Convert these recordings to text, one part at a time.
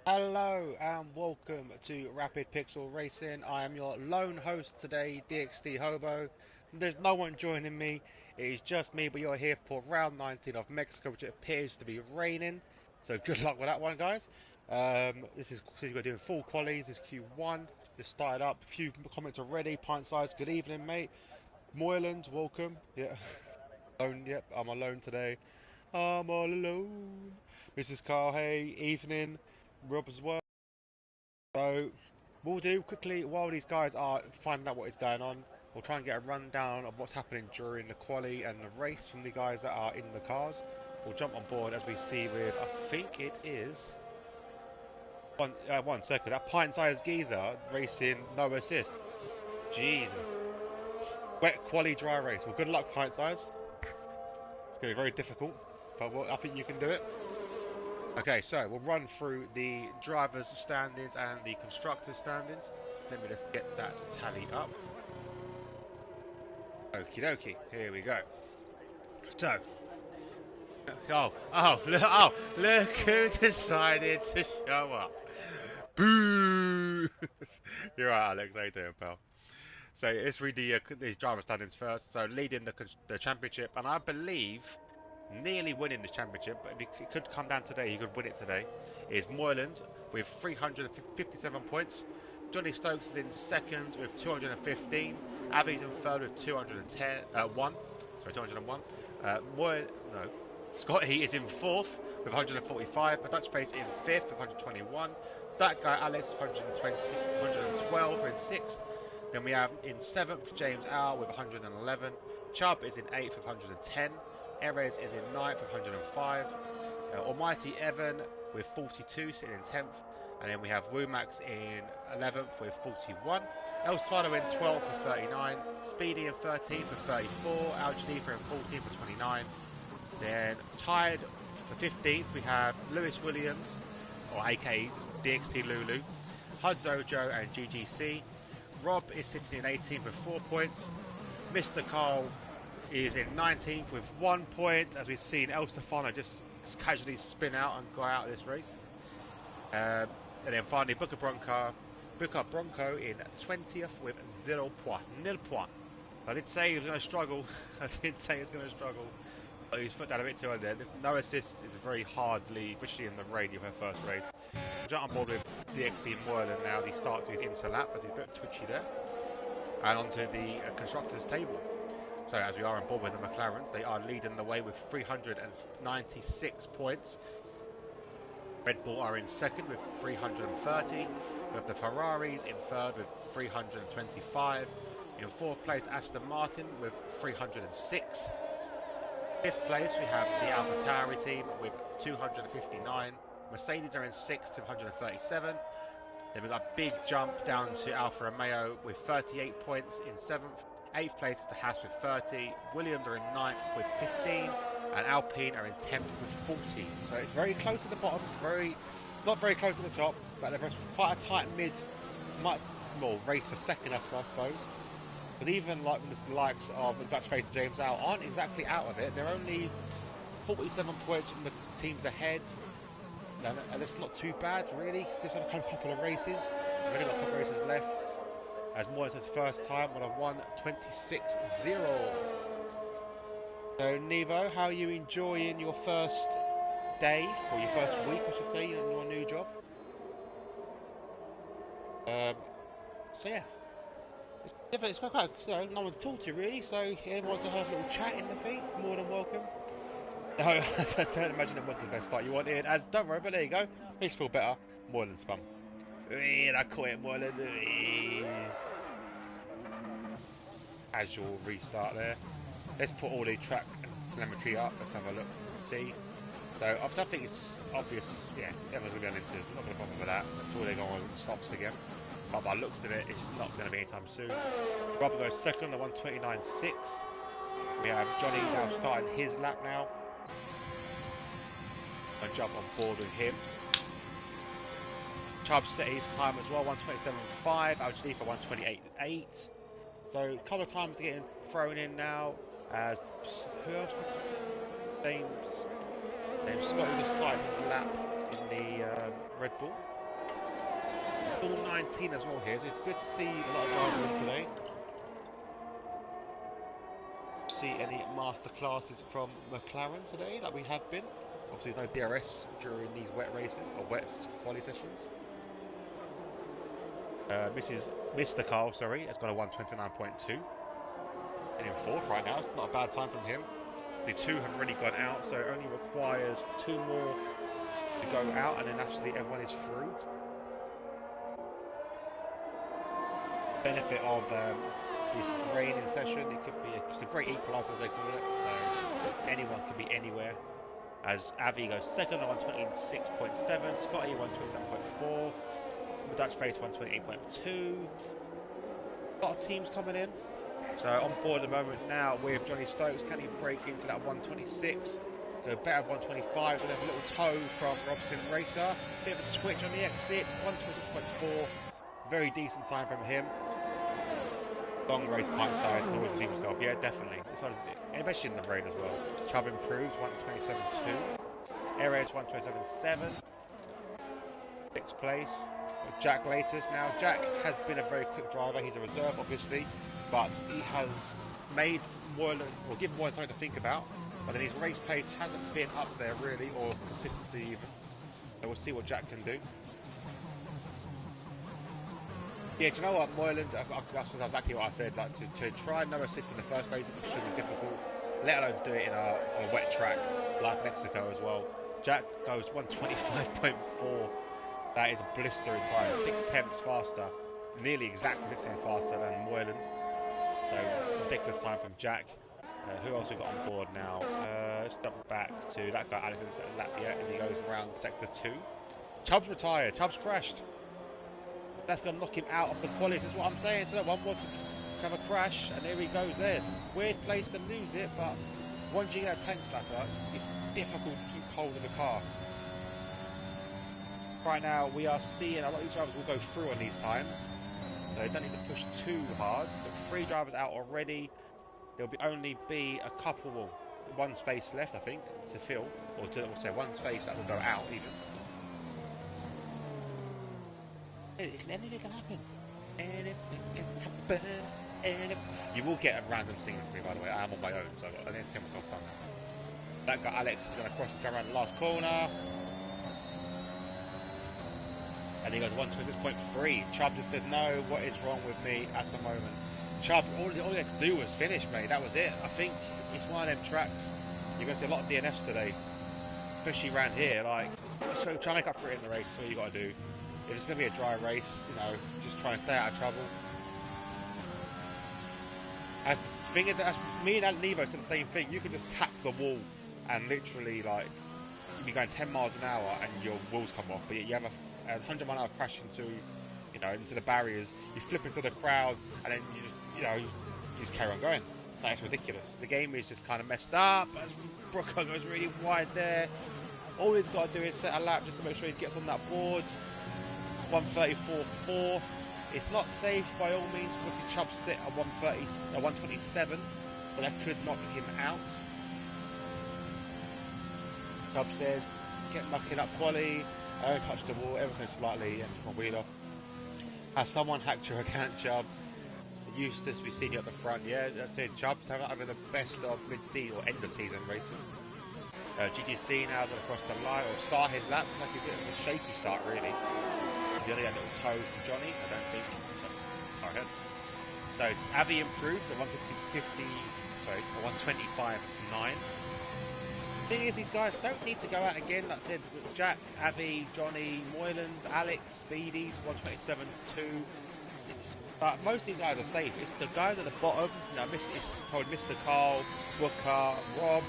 Hello and welcome to Rapid Pixel Racing. I am your lone host today, DXT Hobo. There's no one joining me. It is just me, but you're here for round 19 of Mexico, which appears to be raining. So good luck with that one, guys. This is we're doing full qualies. This is Q1. Just started up. A few comments already. Pint size. Good evening, mate. Moyland, welcome. Yeah, alone. Yep, I'm alone today. I'm all alone. Mrs. Carl, hey, evening. Rob as well. So, we'll do quickly while these guys are finding out what is going on. We'll try and get a rundown of what's happening during the quali and the race from the guys that are in the cars. We'll jump on board as we see with, I think it is, one second, that pint-sized geezer racing no assists. Jesus. Wet quali dry race. Well, good luck, pint-size. It's going to be very difficult, but I think you can do it. Okay, so we'll run through the drivers' standings and the constructors' standings. Let me just get that tally up. Okie dokie, here we go. So, look who decided to show up. Boo! You're right, Alex. How you doing, pal? So let's read these driver standings first. So leading the championship, and I believe nearly winning the championship, but it could come down today. He could win it today. Is Moyland with 357 points. Johnny Stokes is in second with 215. Avi's in third with 210. 201. No. Scotty is in fourth with 145. The Dutch Face in fifth with 121. That guy Alex 120, 112 in sixth. Then we have in seventh James Hour with 111. Chubb is in eighth with 110. Erez is in ninth with 105. Almighty Evan with 42 sitting in 10th. And then we have Wumax in 11th with 41. El Sfado in 12th with 39. Speedy in 13th with 34. Al Janifa in 14th with 29. Then tied for 15th we have Lewis Williams, or aka DXT Lulu, Hudzo Joe and GGC. Rob is sitting in 18th with 4 points. Mr. Carl is in 19th with 1 point, as we've seen El Stefano just casually spin out and go out of this race. And then finally Booker Bronco in 20th with 0 point. Nil point. I did say he was going to struggle. But he's put down a bit too early there. No assist is a very hard lead, especially in the rain, your first race. We'll jump on board with DXT Moylan now. He starts with his inter-lap, as he's a bit twitchy there. And onto the constructors table. So as we are on board with the McLarens, they are leading the way with 396 points. Red Bull are in second with 330. We have the Ferraris in third with 325. In fourth place, Aston Martin with 306. Fifth place, we have the AlphaTauri team with 259. Mercedes are in sixth with 137. Then we've got a big jump down to Alfa Romeo with 38 points in seventh. 8th place is the Haas with 30. Williams are in 9th with 15. And Alpine are in 10th with 14. So it's very close at the bottom. Not very close at the top. But there's quite a tight mid. Race for second, I suppose. But even like the likes of the Dutch face James Hour aren't exactly out of it. They're only 47 points from the teams ahead. And it's not too bad, really. There's only a couple of races. We've only got a couple of races left. As more as his first time on a 1:26.0. So Nevo, how are you enjoying your first day, or your first week, I should say, in your new job? So yeah, it's quite no one to talk to really. So anyone wants to have a little chat in the feed, more than welcome. No, I don't imagine it was the best start you wanted. As don't worry, but there you go. Makes you feel better. More than spam. I caught it more than casual restart there. Let's put all the track telemetry up. Let's have a look and see. So I think it's obvious. Yeah, everyone's going to be on into. Not going to bother with that until they go on stops again. But by looks of it, it's not going to be anytime soon. Robert goes second at 1:29.6. We have Johnny now starting his lap now. And jump on board with him. Chubb set his time as well, 1:27.5. Al Janifa 1:28.8. So a couple of times getting thrown in now. As who else? James Scott just started his lap in the Red Bull. All 19 as well here, so it's good to see a lot of drivers in today. See any master classes from McLaren today, like we have been. Obviously, there's no DRS during these wet races or wet quality sessions. Mr. Carl, sorry, has got a 129.2. And in fourth right now. It's not a bad time from him. The two have already gone out, so it only requires two more to go out, and then actually everyone is through. Benefit of this raining session, it could be it's a great equaliser as they call it, so anyone could be anywhere. As Avi goes second on 126.7, Scotty 127.4, Dutch Face 128.2. A lot of teams coming in. So on board at the moment now with Johnny Stokes. Can he break into that 126? Go better at 125. We'll have a little toe from Robson Racer. Bit of a switch on the exit. 126.4. Very decent time from him. Long race pint size. Can always leave himself. Yeah, definitely. Especially in the rain as well. Chubb improved. 127.2. Ares 127.7. Sixth place. Jack latest now. Jack has been a very quick driver. He's a reserve, obviously. But he has made Moylan, or given Moylan something to think about. But then his race pace hasn't been up there really, or consistency even. So we'll see what Jack can do. Yeah, do you know what, Moylan, that's exactly what I said. Like to try no assist in the first race should be difficult. Let alone do it in a wet track like Mexico as well. Jack goes 125.4. That is a blistering time. 6/10 faster, nearly exactly 6 tenths faster than Moylan's. So ridiculous time from Jack. Who else we got on board now? Let's jump back to that guy, Alisson lap yet as he goes around sector 2. Chubb's retired. Chubb's crashed. That's going to knock him out of the qualies. That's what I'm saying. So that one wants to have a crash, and there he goes there. Weird place to lose it, but once you get a tank slapper, it's difficult to keep hold of the car. Right now, we are seeing a lot of these drivers will go through on these times. So they don't need to push too hard. So 3 drivers out already. There'll only be a couple, well, one space left, I think, to fill, or to say one space that will go out even. Anything can happen. Anything can happen. You will get a random singer for me, by the way. I am on my own, so I need to tell myself something. That guy Alex is going to cross and go around the last corner. And he goes 126.3. Chubb just said, no, what is wrong with me at the moment? Chubb, all he had to do was finish, mate. That was it. I think it's one of them tracks. You're going to see a lot of DNFs today. Especially around here. Like, try to make up for it in the race. That's all you got to do. If it's going to be a dry race, you know, just try and stay out of trouble. As the thing is, as me and Nevo said the same thing. You can just tap the wall and literally, like, you'll be going 10 miles an hour and your wheels come off. But you have a 100 mile an hour crash into the barriers. You flip into the crowd, and then you just carry on going. That's ridiculous. The game is just kind of messed up. As Brooker goes really wide there, all he's got to do is set a lap just to make sure he gets on that board. 134.4. It's not safe by all means. Obviously, Chubb sit at 127, but that could knock him out. Chubb says, "Get mucking up quali. I don't touch the wall ever so slightly and took my wheel off. Has someone hacked your account, Chubb? It used to be seen you at the front." Yeah, that's it. Chubb's having the best of mid-season or end-of-season races. GGC now going to cross the line or start his lap. It's like a bit of a shaky start, really. He's going to get a little toe from Johnny, I don't think. Sorry, ahead. So Avi improves at 125.9. Thing is, these guys don't need to go out again. Like I said, Jack, Avi, Johnny, Moylan's, Alex, Speedy's 127's 2. But most of these guys are safe. It's the guys at the bottom. You know, it's probably Mr. Carl, Booker, Rob,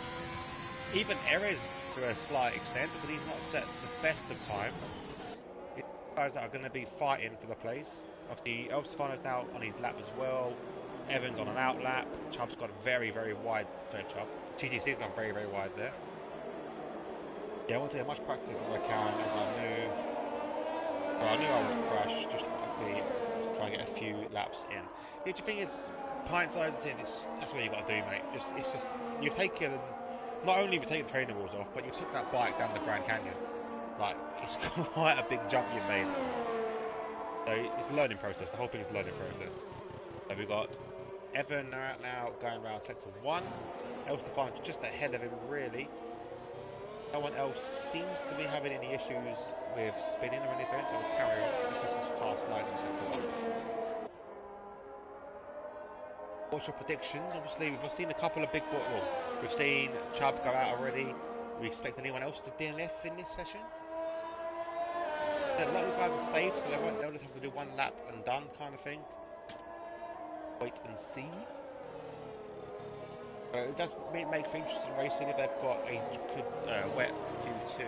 even Erez to a slight extent, but he's not set the best of times. It's guys that are going to be fighting for the place. Obviously, El Stefano's now on his lap as well. Evans on an out lap. Chubb's got a very, very wide. Sorry, Chubb. TGC's gone very, very wide there. Yeah, I want to get as much practice as I can, as I knew. Well, I knew I would crash, just to see, to try and get a few laps in. The thing is, pint sizes in, that's what you got to do, mate. It's just, you've taken, not only have you taken the training wheels off, but you've took that bike down the Grand Canyon. Like, it's quite a big jump you've made. So it's a learning process. The whole thing is a learning process. So we've got Evan now going around sector 1. Elstefan's just ahead of him, really. No one else seems to be having any issues with spinning or anything, so we'll carry on. This is just car sliding in sector 1. What's your predictions? Obviously, we've seen a couple of big boys. Well, we've seen Chubb go out already. We expect anyone else to DNF in this session? A lot of these guys are safe, so they'll just have to do one lap and done kind of thing. Wait and see. It does make for interesting racing if they've got a good wet Q2.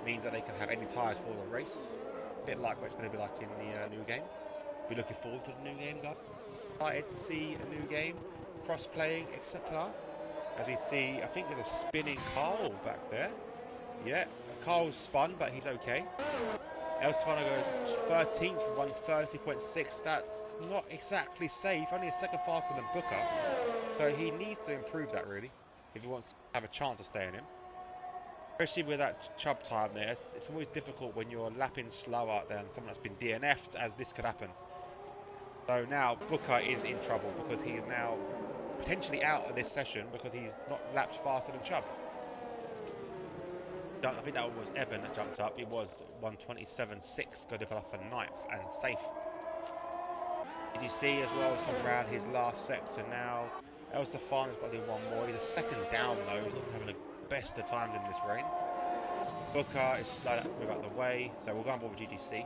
Means that they can have any tyres for the race. A bit like what it's going to be like in the new game. We're looking forward to the new game, guys. Excited to see a new game, cross-playing, etc. As we see, I think there's a spinning Carl back there. Yeah, Carl's spun, but he's okay. Elstefano goes 13th, 130.6. That's not exactly safe. Only a second faster than Booker. So he needs to improve that, really, if he wants to have a chance of staying in. Especially with that Chubb time there. It's always difficult when you're lapping slower than someone that's been DNF'd, as this could happen. So now Booker is in trouble because he is now potentially out of this session because he's not lapped faster than Chubb. I think that was Evan that jumped up. It was 127.6, got to for 9th and safe. Did you see as well, he's come around his last sector now. Elstefano's got to do one more. He's a second down though, he's not having the best of times in this rain. Booker is slow to move out of the way, so we'll go on board with GGC.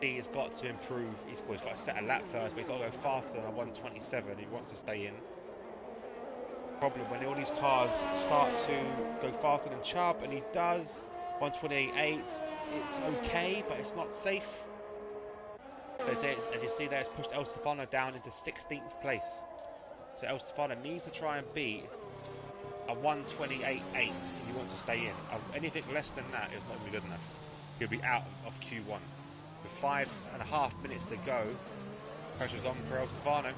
He has got to improve. He's got to set a lap first, but he's got to go faster than a 127 if he wants to stay in. Problem when all these cars start to go faster than Chubb, and he does 128.8. It's okay, but it's not safe. So as you see there, it's pushed Elstefano down into 16th place. So Elstefano needs to try and beat a 128.8 if he wants to stay in. Anything less than that is not going to be good enough. He'll be out of Q1. With 5.5 minutes to go, pressure's on for Elstefano.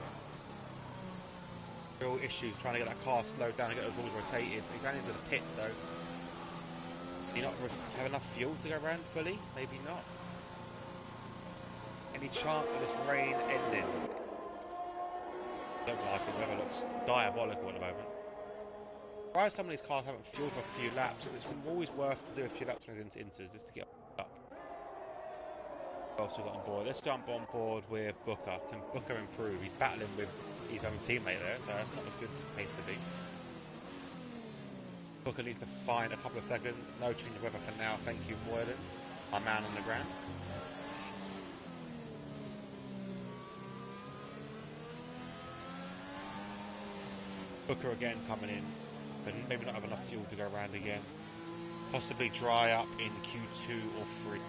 Real issues trying to get that car slowed down and get those wheels rotated. He's running into the pits though. Do you not have enough fuel to go around fully? Maybe not. Any chance of this rain ending? Don't like it. The weather looks diabolical at the moment. Why some of these cars haven't fueled for a few laps? It's always worth to do a few laps on his inters just to get up. What else we got on board? Let's jump on board with Booker. Can Booker improve? He's battling with his own teammate there, so that's not a good place to be. Booker needs to find a couple of seconds. No change of weather for now, thank you, Moylan. Our man on the ground. Booker again coming in, but maybe not have enough fuel to go around again. Possibly dry up in Q2 or 3.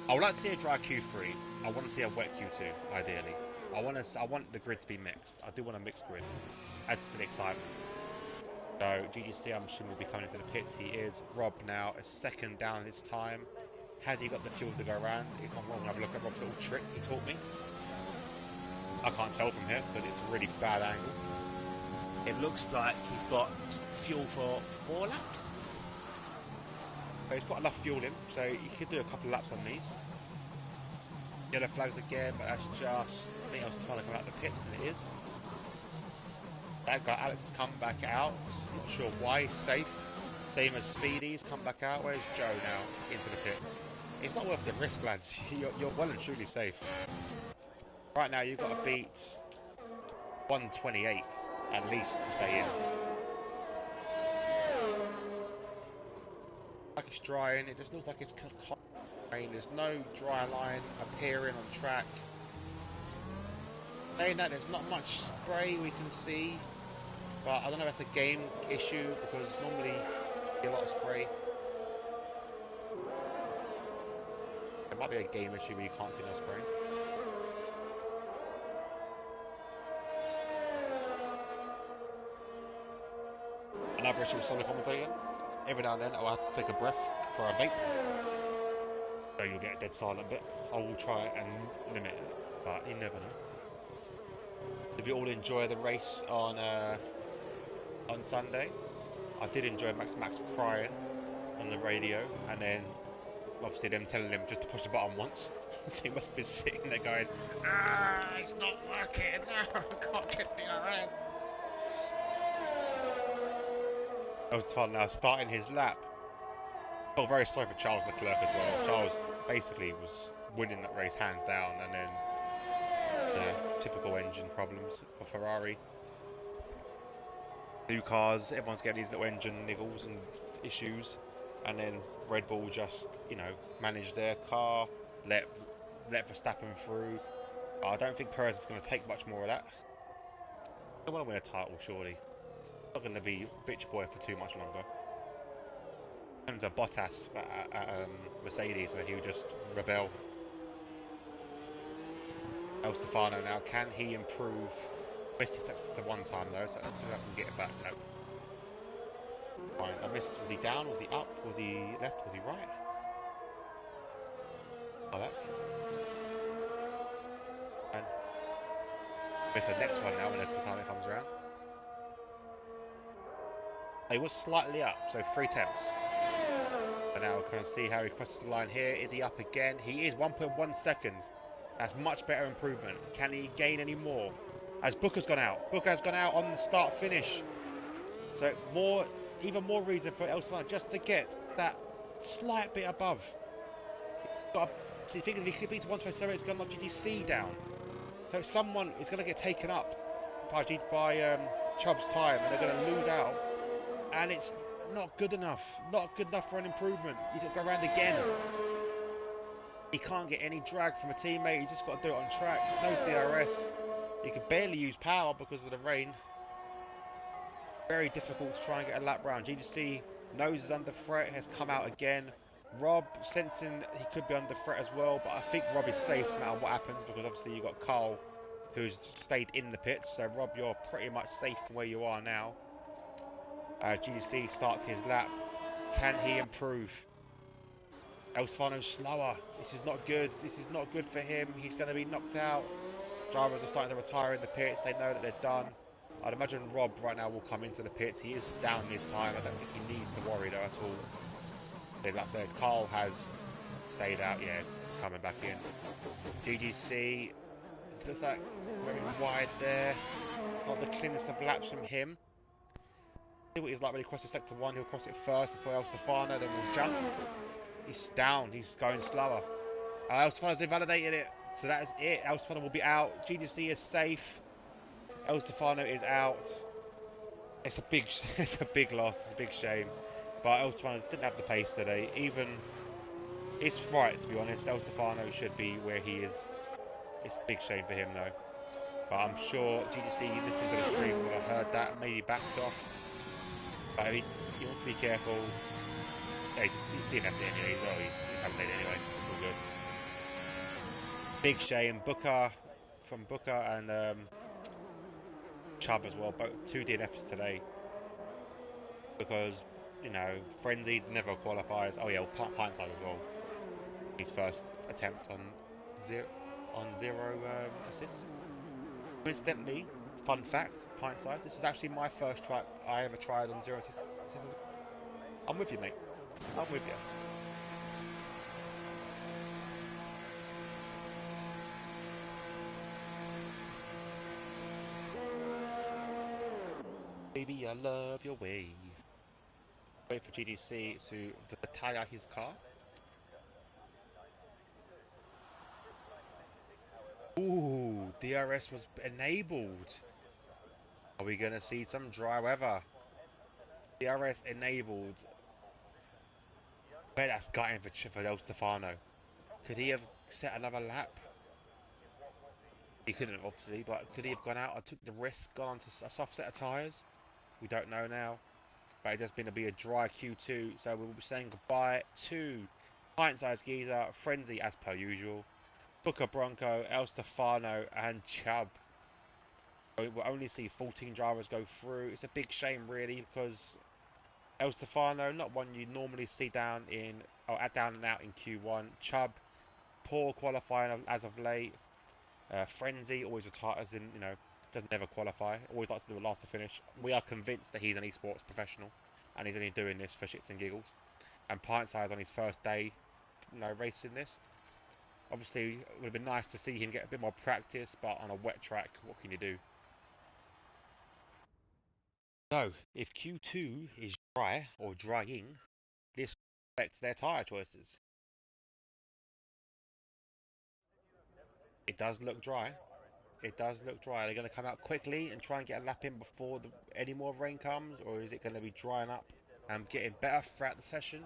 I would like to see a dry Q3. I want to see a wet Q2, ideally. I want the grid to be mixed. I do want a mixed grid. Adds to the excitement. So GGC, I'm assuming will be coming into the pits. He is. Rob now a second down this time. Has he got the fuel to go around? If I'm wrong, have a look at Rob's little trick he taught me. I can't tell from here, but it's a really bad angle. It looks like he's got fuel for 4 laps. So he's got enough fuel in, so he could do a couple of laps on these. Yellow flags again, but that's just... I think I was trying to come out the pits, and it is. That guy, Alex, has come back out. Not sure why. He's safe. Same as Speedy's come back out. Where's Joe now? Into the pits. It's not worth the risk, lads. You're well and truly safe. Right now, you've got to beat 128 at least to stay in. Like it's drying. It just looks like it's rain. There's no dry line appearing on track. Saying that, there's not much spray we can see, but I don't know if that's a game issue because normally you see a lot of spray. It might be a game issue where you can't see no spray. Another issue with solid commentating. Every now and then I'll have to take a breath for a vape. So you'll get a dead silent bit. I will try and limit it, but you never know. Did we all enjoy the race on Sunday? I did enjoy Max crying. on the radio, and then obviously them telling him just to push the button once. So he must have been sitting there going, it's not working, I can't get DRS. That was fun now, starting his lap. I felt very sorry for Charles Leclerc as well. Charles basically was winning that race hands down, and then typical engine problems for Ferrari. New cars, everyone's getting these little engine niggles and issues, and then Red Bull just, managed their car, let Verstappen through. But I don't think Perez is going to take much more of that. They want to win a title, surely. Not going to be bitch boy for too much longer. And Bottas at Mercedes, where he would just rebel. El Stefano now, can he improve? Missed his to one time though, so I can get it back. Nope. Fine. I missed. Was he down? Was he up? Was he left? Was he right? Oh, that's good. And missed the next one now when the time it comes around. He was slightly up, so 3/10. And now we're going to see how he crosses the line here. Is he up again? He is 1.1 seconds. That's much better improvement. Can he gain any more? As Booker's gone out. Booker has gone out on the start-finish. So even more reason for El Stefano just to get that slight bit above. See, the thing is, if he beats 127, it's going to knock GTC down. So someone is going to get taken up by Chubb's time, and they're going to lose out. And it's not good enough. Not good enough for an improvement. He's got to go around again. He can't get any drag from a teammate. He's just got to do it on track. No DRS. He can barely use power because of the rain. Very difficult to try and get a lap round. GTC knows he's under threat, has come out again. Rob, sensing he could be under threat as well, but I think Rob is safe no matter what happens, because obviously you've got Carl who's stayed in the pits. So Rob, you're pretty much safe from where you are now. GTC starts his lap. Can he improve? El Stefano's slower. This is not good. This is not good for him. He's going to be knocked out. Drivers are starting to retire in the pits. They know that they're done. I'd imagine Rob right now will come into the pits. He is down this time. I don't think he needs to worry though at all. Like I said, Carl has stayed out. Yeah, he's coming back in. GTC, it looks like very wide there. Not the cleanest of laps from him. See what he's like when he crosses sector 1. He'll cross it first before El Stefano, then we'll jump. He's down. He's going slower. El Stefano's invalidated it. So that is it. El Stefano will be out. GTC is safe. El Stefano is out. It's a big loss. It's a big shame. But El Stefano didn't have the pace today. It's right, to be honest. El Stefano should be where he is. It's a big shame for him though. But I'm sure GTC listening to the stream would have heard that, maybe backed off. But he wants to be careful. Yeah, he didn't have to anyway. He's having it anyway. It's all good. Big shame. Booker and Chubb as well. Both 2 DNFs today. Because, Frenzy never qualifies. Oh yeah, Pintside as well. His first attempt on zero assists. Coincidentally, fun fact, Pintside, this is actually my first try I ever tried on 0 assists. I'm with you, mate. I'm with you. Baby, I love your wave. Wait for GTC to tire his car. Ooh, DRS was enabled. Are we going to see some dry weather? DRS enabled. I bet that's gutting for El Stefano. Could he have set another lap? He couldn't have, obviously, but could he have gone out? I took the risk, gone onto a soft set of tyres. We don't know now. But it's just going to be a dry Q2, so we'll be saying goodbye to Pint-Sized Geezer, Frenzy as per usual, Booker Bronco, El Stefano and Chubb. We'll only see 14 drivers go through. It's a big shame really, because El Stefano, not one you normally see down and out in Q1. Chubb, poor qualifying as of late. Frenzy always retires in, doesn't ever qualify. Always likes to do a last to finish. We are convinced that he's an esports professional, and he's only doing this for shits and giggles. and pint size on his first day, racing this. Obviously, it would have been nice to see him get a bit more practice, but on a wet track, what can you do? So, if Q2 is dry or drying, this affects their tyre choices. It does look dry. It does look dry. Are they going to come out quickly and try and get a lap in before any more rain comes, or is it going to be drying up and getting better throughout the session?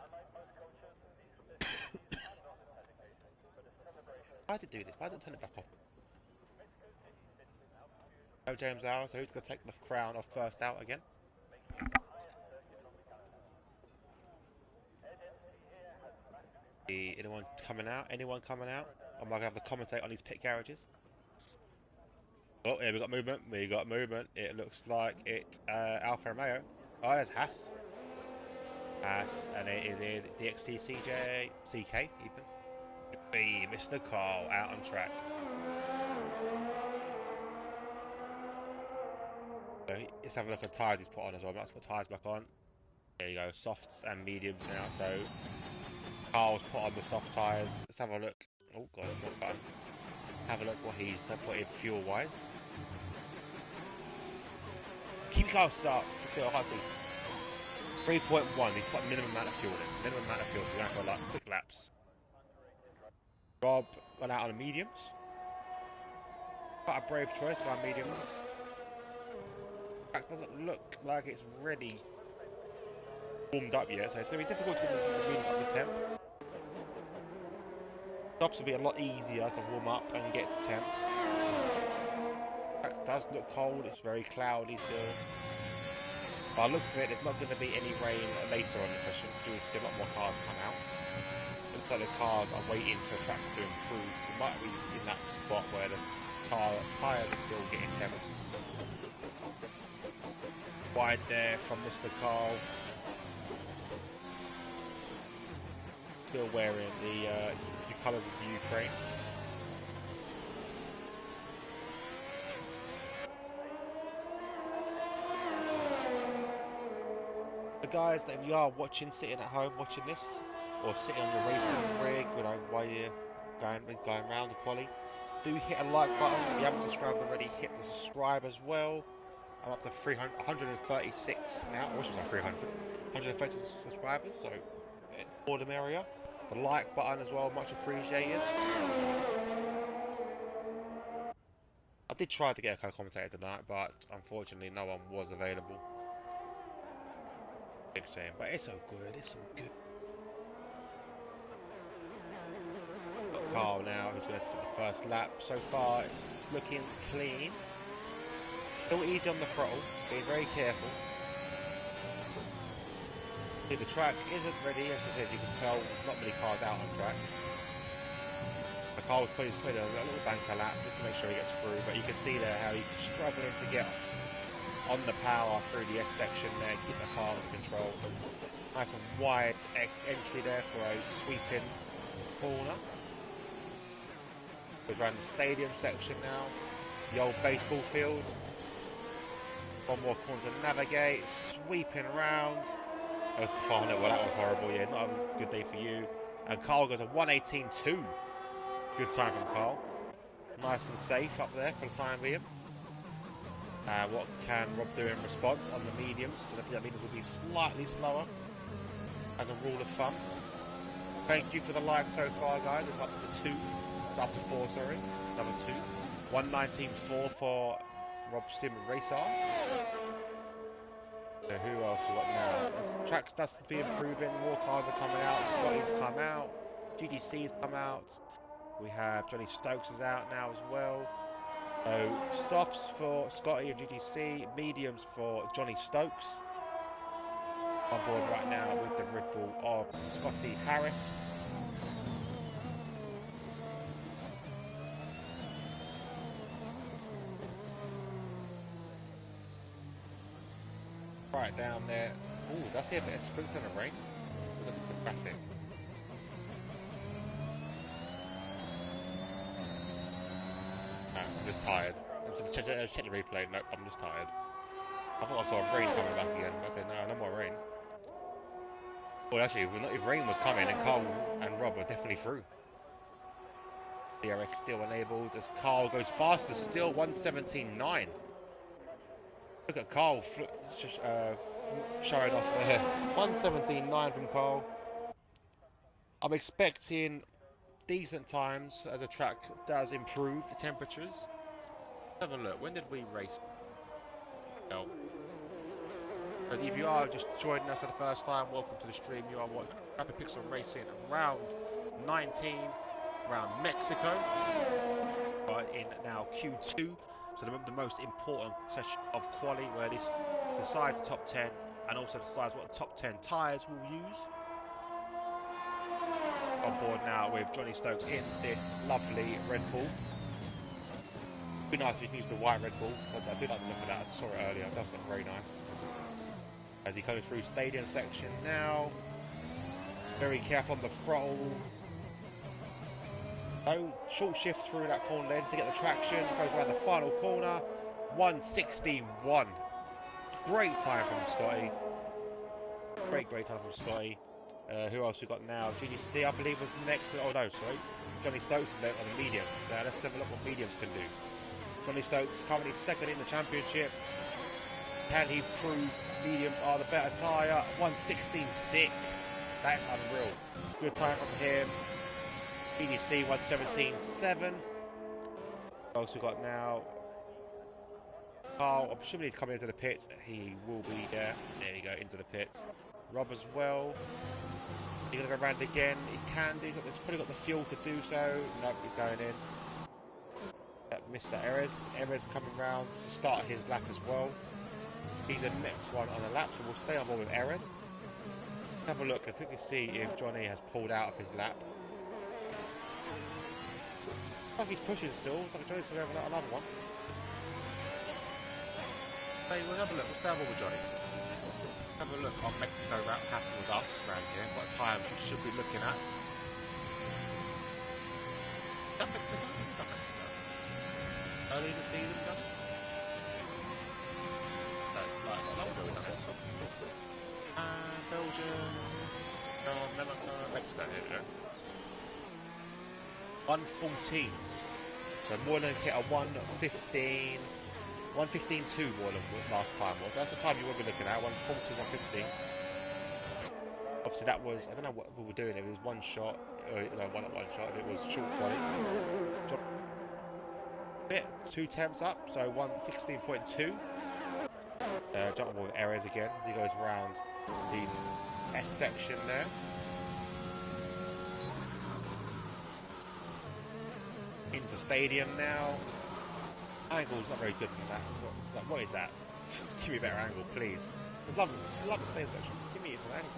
Why did it do this? Why did it turn it back off? No James Hour, so who's going to take the crown of first out again? Anyone coming out? Anyone coming out? Am I going to have to commentate on these pit garages? Oh, yeah, we got movement. We got movement. It looks like it Alfa Romeo. Oh, there's Haas. Haas, and it is DXT CJ CK even. B, Mr. Carl out on track. So let's have a look at tyres he's put on as well. Let's put tyres back on. There you go, softs and mediums now. So Carl's put on the soft tyres. Let's have a look. Oh god, what button? Have a look what he's put in fuel wise. Keep Carl start. Let's do it. I can't see. 3.1. He's put minimum amount of fuel in. Minimum amount of fuel. We're going for like quick laps. Rob went out on the mediums. Quite a brave choice by mediums. Track doesn't look like it's ready warmed up yet, so it's going to be difficult to warm up the temp. Softs will be a lot easier to warm up and get to temp. Track does look cold, it's very cloudy still. By the looks of it, there's not going to be any rain later on the session. You'll see a lot more cars come out. Looks like the cars are waiting for the track to improve. So it might be in that spot where the tyres are still getting temps. Wide there from Mr. Carl. Still wearing the colours of the Ukraine. The guys that you are watching, sitting at home watching this, or sitting on your racing rig, while you're going around the quali, do hit a like button. If you haven't subscribed already, hit the subscribe as well. I'm up to 136 now. I wish it was like 300. 130 subscribers, so boredom area. The like button as well, much appreciated. I did try to get a co-commentator tonight, but unfortunately no one was available. Big shame, but it's so good, it's so good. Got Carl now, who's going to sit the first lap. So far, it's looking clean. Still easy on the throttle, being very careful. The track isn't ready, as you can tell, not many cars out on track. The car was putting a little banker lap just to make sure he gets through, but you can see there how he's struggling to get on the power through the S section there, keep the car under control. Nice and wide entry there for a sweeping corner. Goes around the stadium section now, the old baseball field. One more corner to navigate, sweeping around. Oh no, well that was horrible, yeah, not a good day for you. And Carl goes a 118.2. Good time from Carl. Nice and safe up there for the time being. What can Rob do in response on the mediums? So that mediums will be slightly slower as a rule of thumb. Thank you for the like so far, guys. It's up to 2. It's up to 4, sorry. Another 2. 119.4 for Rob Sim Racer. So who else we got now? This track does to be improving. More cars are coming out. Scotty's come out. GGC's come out. We have Johnny Stokes is out now as well. So softs for Scotty and GGC, mediums for Johnny Stokes. On board right now with the Red Bull of Scotty Harris. Right down there. Ooh, does I see a bit of sprinkling of rain? Or is that just the traffic? No, I'm just tired. Check the replay. Nope, I'm just tired. I thought I saw rain coming back again. I said no, no more rain. Well, actually, if rain was coming, then Carl and Rob were definitely through. DRS still enabled as Carl goes faster still, 1:17.9. Look at Carl showing off there. 1:17.9 from Carl. I'm expecting decent times as the track does improve the temperatures. Let's have a look. When did we race? But if you are just joining us for the first time, welcome to the stream. You are watching Rapid Pixel Racing round 19, around Mexico. But in now Q2, so the most important session of quali, where this decides the top 10 and also decides what top 10 tyres we'll use. On board now with Johnny Stokes in this lovely Red Bull. It'd be nice if you can use the white Red Bull, but I do like the look of that. I saw it earlier, it does look very nice. As he comes through stadium section now. Very careful on the throttle. No short shift through that corner lens to get the traction. Goes around the final corner. 1:16.1. Great time from Scotty. Great time from Scotty. Who else we got now? GGC, I believe, was next. Oh no, sorry. Johnny Stokes is there on the mediums. Let's have a look what mediums can do. Johnny Stokes currently second in the championship. Can he prove mediums are the better tyre? 1:16.6. That's unreal. Good time from him. GGC 1:17.7. What else we got now? Carl, I'm assuming he's coming into the pits. He will be there. There you go, into the pits. Rob as well. He's going to go around again. He can do. He's probably got the fuel to do so. Nope, he's going in. Mr. Erez coming round to start his lap as well. He's the next one on the lap, so we'll stay on board with Erez. Have a look and quickly see if Johnny has pulled out of his lap. Looks like he's pushing still. Looks like Johnny's going to have another one. Hey, we'll have a look. We'll stay on board with Johnny. Have a look on Mexico route happened with us around here. What times we should be looking at. Is that Mexico? Not Mexico. Early in the season, done? No, like not long ago we done it. Belgium. Mexico, here we go. 1:14s. So Moreland hit a 1:15. 1:15.2 Moreland last time was. That's the time you will be looking at. 1:40, 1:15. Obviously that was, I don't know what we were doing. It was one shot. No, one shot. It was short quality. Bit 2 temps up, so 1:16.2. Jumping with Erez again as he goes around the S section there. Into the stadium now. Angle's not very good from that. What is that? Give me a better angle, please. I love the stadium section. Give me an angle.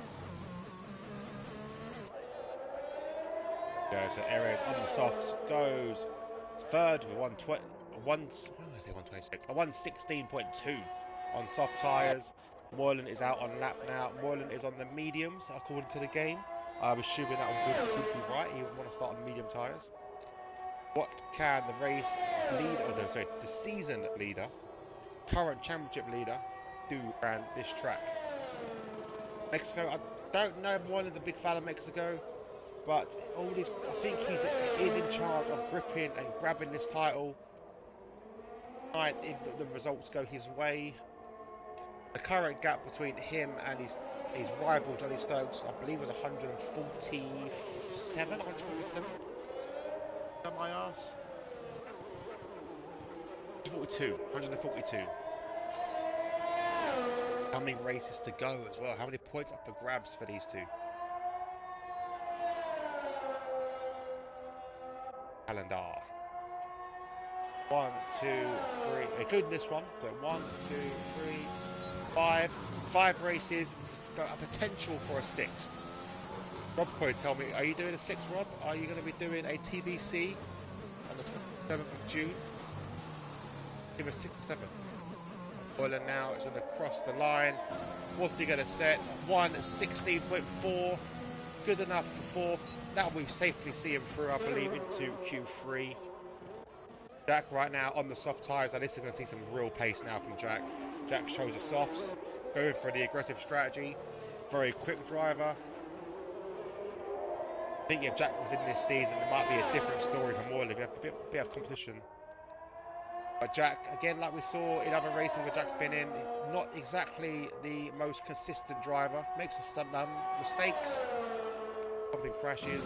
So Erez on the softs goes third with 1:16.2 on soft tyres. Moreland is out on lap now. Moreland is on the mediums according to the game. I'm assuming that would be right. He would want to start on medium tyres. What can the race leader, the season leader, current championship leader, do around this track? Mexico, I don't know if Moreland's a big fan of Mexico, but I think he's in charge of gripping and grabbing this title. Tonight, if the results go his way, the current gap between him and his rival Johnny Stokes, I believe, was 147. On my ass. 142. How many races to go as well? How many points up for grabs for these two? Calendar. 1, 2, 3. Including this one. So 1, 2, 3, 5. 5 races. Got a potential for a 6th. Rob, probably tell me, are you doing a 6th, Rob? Are you going to be doing a TBC on the 7th of June? Give a 6th or 7th. Moreland now is going to cross the line. What's he going to set? 1:16.4. Good enough for 4th. That will safely see him through, I believe, into Q3. Jack right now on the soft tyres. Now this is going to see some real pace now from Jack. Jack shows the softs. Going for the aggressive strategy. Very quick driver. think if Jack was in this season, it might be a different story for Moorland. We have a bit of competition. But Jack, again, like we saw in other races where Jack's been in, not exactly the most consistent driver. Makes some mistakes, often crashes.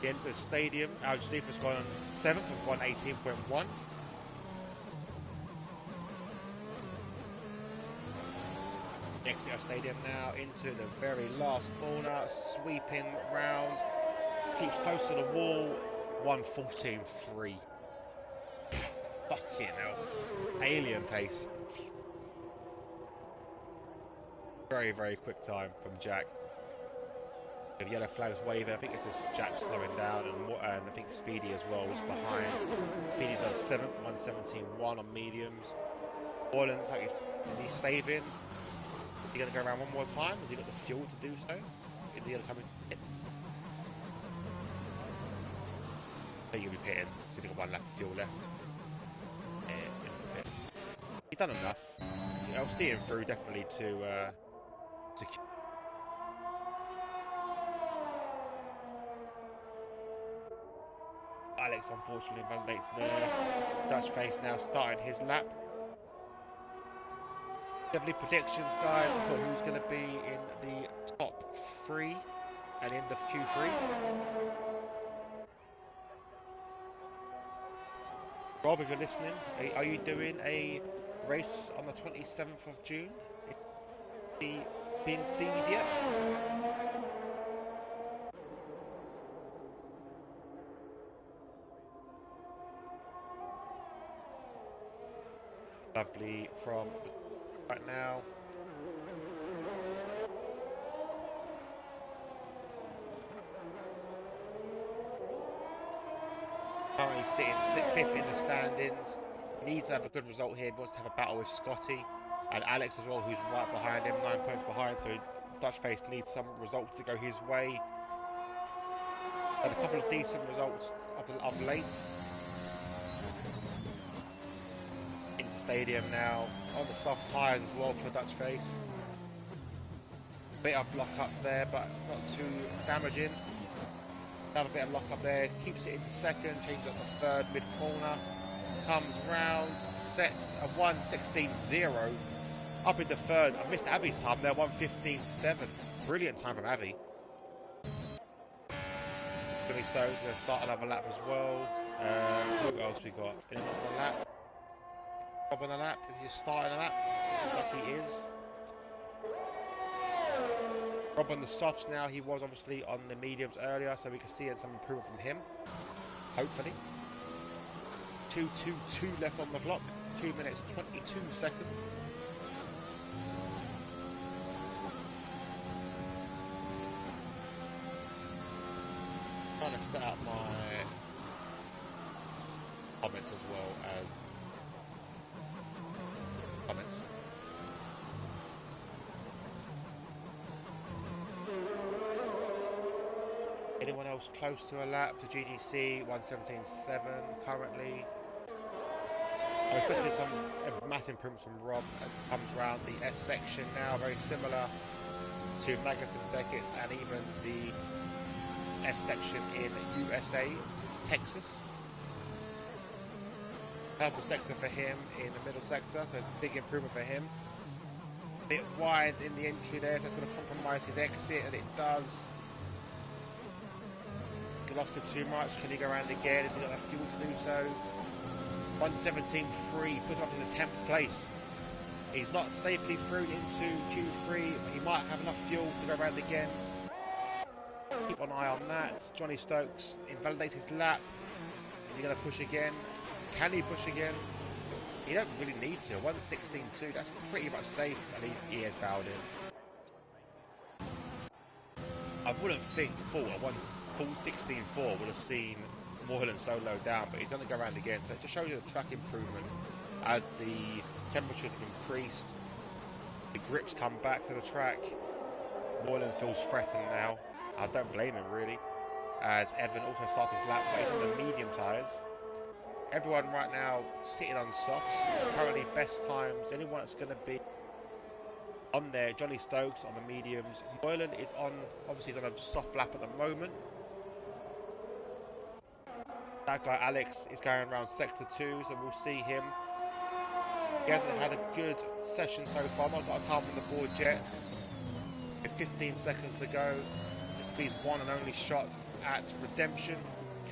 The end of the stadium, Al Jadifa's gone 7th with 118.1. Exit our stadium now into the very last corner, sweeping round, keeps close to the wall, 114.3. Fucking hell. Alien pace. Very, very quick time from Jack. The yellow flag's waving. I think it's just Jack slowing down, and I think Speedy as well is behind. Speedy's on 7th, 117.1 on mediums. Moorland's like he's saving. Is he going to go around one more time? Has he got the fuel to do so? Is he going to come in pits? I think he'll be pitting. He's only got one lap of fuel left. In the pits. He's done enough. I'll see him through definitely to Alex unfortunately invalidates there. Dutch face now starting his lap. Definitely predictions, guys, for who's going to be in the top 3 at the end of Q3. Rob, if you're listening, are you doing a race on the 27th of June? Been seed yet? Lovely from right now. Currently sitting 5th in the standings. Needs to have a good result here. Wants to have a battle with Scotty and Alex as well, who's right behind him, 9 points behind. So Dutch face needs some results to go his way. Had a couple of decent results of late. In the stadium now, on the soft tyres as well for Dutch face. Bit of lock up there, but not too damaging. Another bit of lock up there, keeps it into 2nd, changes up to 3rd, mid corner, comes round, sets a 1:16.0. Up into 3rd. I missed Avi's time there, 1:15.7. Brilliant time from Avi. Johnny Stokes going to start another lap as well. Who else we got? Anyone on the lap? Rob on the lap? Is he starting a lap? Looks like he is. Rob on the softs now. He was obviously on the mediums earlier, so we can see some improvement from him. Hopefully. 2:22 left on the clock. 2 minutes 22 seconds. Trying to set up my comments as well as comments. Anyone else close to a lap to GGC 1:17.7 currently? I expected a massive improvement from Rob as it comes round the S section now, very similar to Magnus and Beckett's and even the S section in USA, Texas. Purple sector for him in the middle sector, so it's a big improvement for him. A bit wide in the entry there, so it's going to compromise his exit, and it does. He lost it too much. Can he go around again? Has he got enough fuel to do so? 1:17.3 puts him up in the 10th place. He's not safely through into Q3, but he might have enough fuel to go around again. Keep an eye on that. Johnny Stokes invalidates his lap. Is he going to push again? Can he push again? You don't really need to. 1:16.2, that's pretty much safe, and he has bowed in. I wouldn't think full 16.4 would have seen Moorland so low down, but he's going to go around again, so it just shows you the track improvement as the temperatures have increased, the grips come back to the track. Moorland feels threatened now. I don't blame him really, as Evan also starts his lap, but he's on the medium tyres. Everyone right now sitting on softs. Currently best times, anyone that's going to be On there, Johnny Stokes on the mediums. Moylan is on, obviously he's on a soft lap at the moment. That guy Alex is going around sector 2, so we'll see him. He hasn't had a good session so far. I've not got a time on the board yet. 15 seconds to go. This will be his one and only shot at redemption.